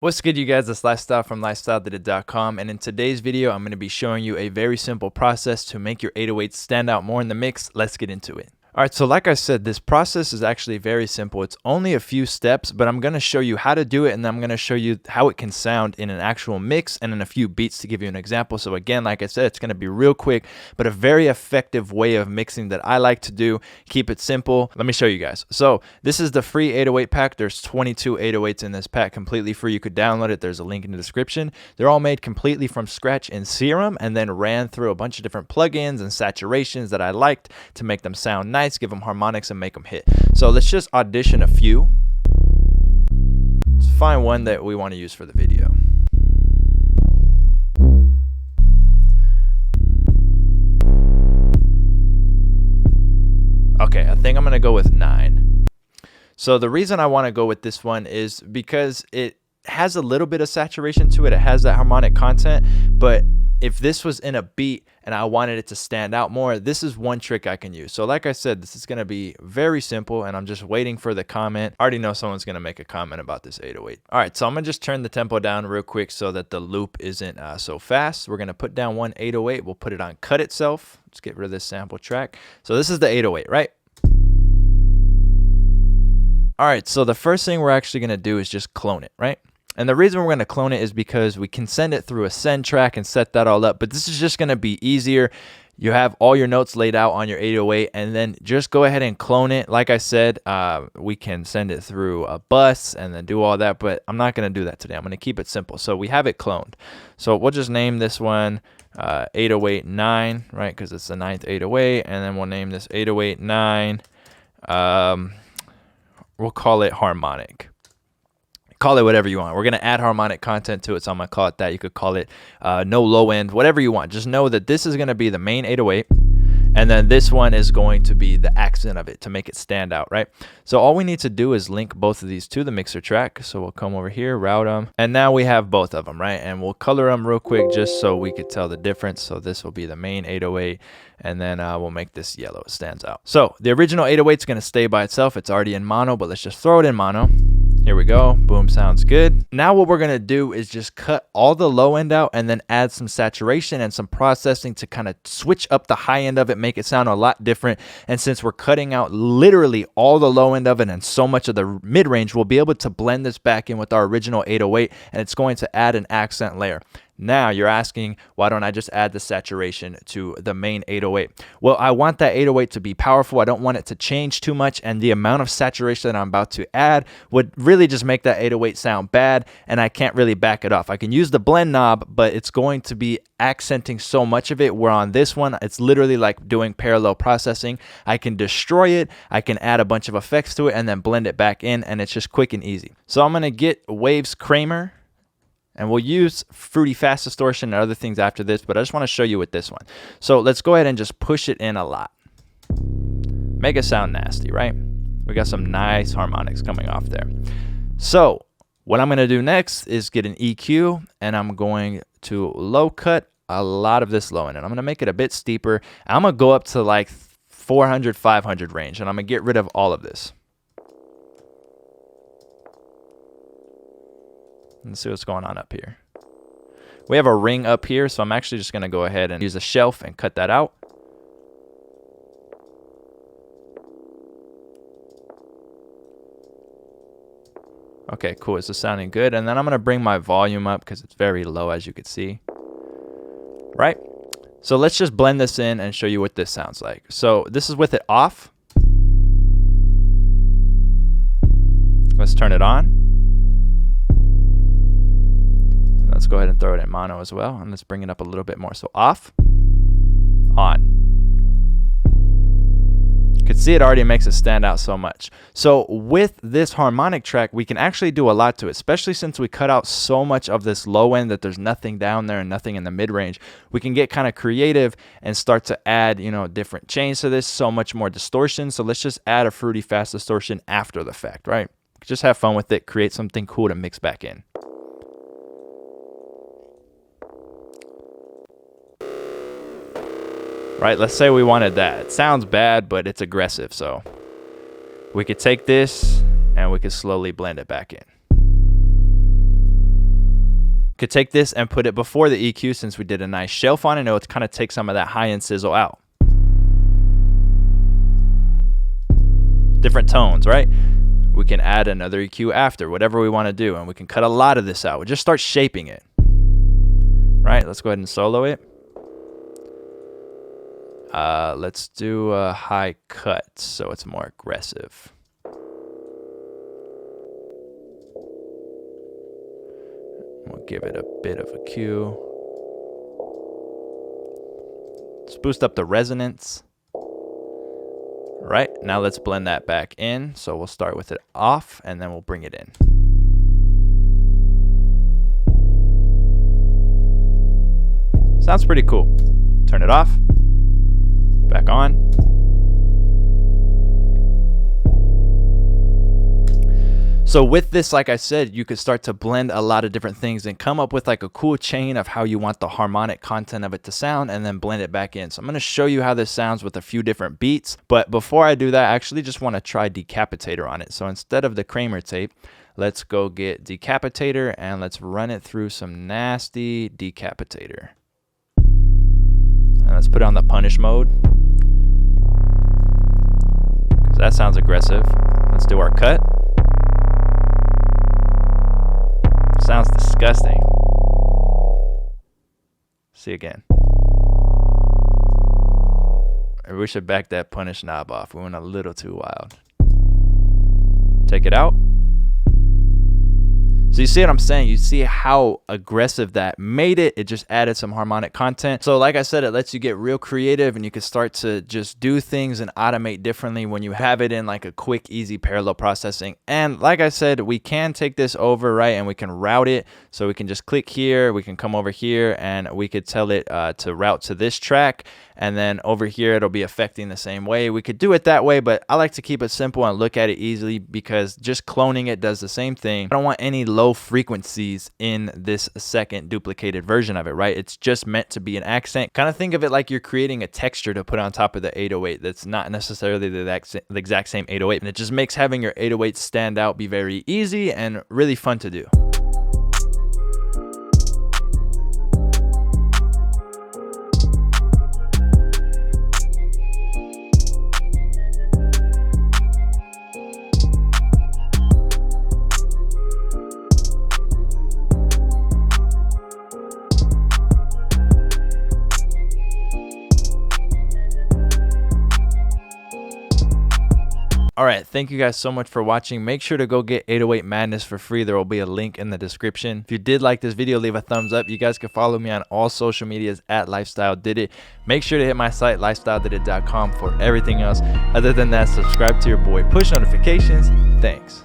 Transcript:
What's good, you guys? It's Lifestyle from lifestyledidit.com, and in today's video I'm going to be showing you a very simple process to make your 808s stand out more in the mix. Let's get into it. Alright, so like I said, this process is actually very simple. It's only a few steps, but I'm going to show you how to do it, and then I'm going to show you how it can sound in an actual mix and in a few beats to give you an example. So again, like I said, it's going to be real quick, but a very effective way of mixing that I like to do. Keep it simple. Let me show you guys. So this is the free 808 pack. There's 22 808s in this pack, completely free. You could download it. There's a link in the description. They're all made completely from scratch in Serum and then ran through a bunch of different plugins and saturations that I liked to make them sound nice, give them harmonics, and make them hit. So let's just audition a few. Let's find one that we want to use for the video. Okay, I think I'm going to go with 9. So the reason I want to go with this one is because it has a little bit of saturation to it. It has that harmonic content, but if this was in a beat and I wanted it to stand out more, this is one trick I can use. So like I said, this is going to be very simple, and I'm just waiting for the comment. I already know someone's going to make a comment about this 808. All right, so I'm going to just turn the tempo down real quick so that the loop isn't so fast. We're going to put down one 808. We'll put it on cut itself. Let's get rid of this sample track. So this is the 808, right? All right, so the first thing we're actually going to do is just clone it, right? And the reason we're going to clone it is because we can send it through a send track and set that all up. But this is just going to be easier. You have all your notes laid out on your 808, and then just go ahead and clone it. Like I said, we can send it through a bus and then do all that, but I'm not going to do that today. I'm going to keep it simple. So we have it cloned. So we'll just name this one 808 9, right? Because it's the 9th 808, and then we'll name this 808 9. We'll call it harmonic. Call it whatever you want. We're going to add harmonic content to it, so I'm going to call it that. You could call it no low end, whatever you want. Just know that this is going to be the main 808, and then this one is going to be the accent of it to make it stand out, right? So all we need to do is link both of these to the mixer track. So we'll come over here, route them, and now we have both of them, right? And we'll color them real quick just so we could tell the difference. So this will be the main 808, and then we'll make this yellow. It stands out. So the original 808 is going to stay by itself. It's already in mono, but let's just throw it in mono. Here we go. Boom, sounds good. Now what we're going to do is just cut all the low end out and then add some saturation and some processing to kind of switch up the high end of it, make it sound a lot different. And since we're cutting out literally all the low end of it and so much of the mid-range, we'll be able to blend this back in with our original 808, and it's going to add an accent layer. Now you're asking, why don't I just add the saturation to the main 808? Well, I want that 808 to be powerful. I don't want it to change too much, and the amount of saturation that I'm about to add would really just make that 808 sound bad, and I can't really back it off. I can use the blend knob, but it's going to be accenting so much of it, where on this one, it's literally like doing parallel processing. I can destroy it, I can add a bunch of effects to it, and then blend it back in, and it's just quick and easy. So I'm going to get Waves Kramer, and we'll use Fruity Fast Distortion and other things after this, but I just want to show you with this one. So let's go ahead and just push it in a lot. Make it sound nasty, right? We got some nice harmonics coming off there. So what I'm going to do next is get an EQ, and I'm going to low cut a lot of this low end, and I'm going to make it a bit steeper. I'm going to go up to like 400, 500 range, and I'm going to get rid of all of this. Let's see what's going on up here. We have a ring up here, so I'm actually just going to go ahead and use a shelf and cut that out. Okay, cool. This is sounding good. And then I'm going to bring my volume up because it's very low, as you can see. Right? So let's just blend this in and show you what this sounds like. So this is with it off. Let's turn it on. Let's go ahead and throw it in mono as well, and let's bring it up a little bit more. So off, on. You can see it already makes it stand out so much. So with this harmonic track, we can actually do a lot to it, especially since we cut out so much of this low end that there's nothing down there and nothing in the mid-range. We can get kind of creative and start to add, different chains to this, so much more distortion. So let's just add a Fruity Fast Distortion after the fact, right? Just have fun with it, create something cool to mix back in. Right, let's say we wanted that. It sounds bad, but it's aggressive, so we could take this and we could slowly blend it back in. Could take this and put it before the EQ since we did a nice shelf on it. It'll kind of take some of that high-end sizzle out. Different tones, right? We can add another EQ after, whatever we want to do, and we can cut a lot of this out. We'll just start shaping it. Right, let's go ahead and solo it. Let's do a high cut so it's more aggressive. We'll give it a bit of a cue. Let's boost up the resonance. Right, now let's blend that back in. So we'll start with it off and then we'll bring it in. Sounds pretty cool. Turn it off. Back on. So with this, like I said, you could start to blend a lot of different things and come up with like a cool chain of how you want the harmonic content of it to sound and then blend it back in. So I'm going to show you how this sounds with a few different beats. But before I do that, I actually just want to try Decapitator on it. So instead of the Kramer tape, let's go get Decapitator and let's run it through some nasty Decapitator. And let's put it on the punish mode, because that sounds aggressive. Let's do our cut. Sounds disgusting. See again. We should back that punish knob off. We went a little too wild. Take it out. So you see what I'm saying? You see how aggressive that made it. It just added some harmonic content. So like I said, it lets you get real creative and you can start to just do things and automate differently when you have it in like a quick, easy parallel processing. And like I said, we can take this over, right? And we can route it. So we can just click here, we can come over here and we could tell it to route to this track. And then over here, it'll be affecting the same way. We could do it that way, but I like to keep it simple and look at it easily because just cloning it does the same thing. I don't want any low frequencies in this second duplicated version of it, right? It's just meant to be an accent. Kind of think of it like you're creating a texture to put on top of the 808 that's not necessarily the exact same 808. And it just makes having your 808 stand out be very easy and really fun to do. All right, thank you guys so much for watching. Make sure to go get 808 Madness for free. There will be a link in the description. If you did like this video, leave a thumbs up. You guys can follow me on all social medias at Lifestyle Did It. Make sure to hit my site, lifestyledidit.com, for everything else. Other than that, subscribe to your boy, push notifications. Thanks.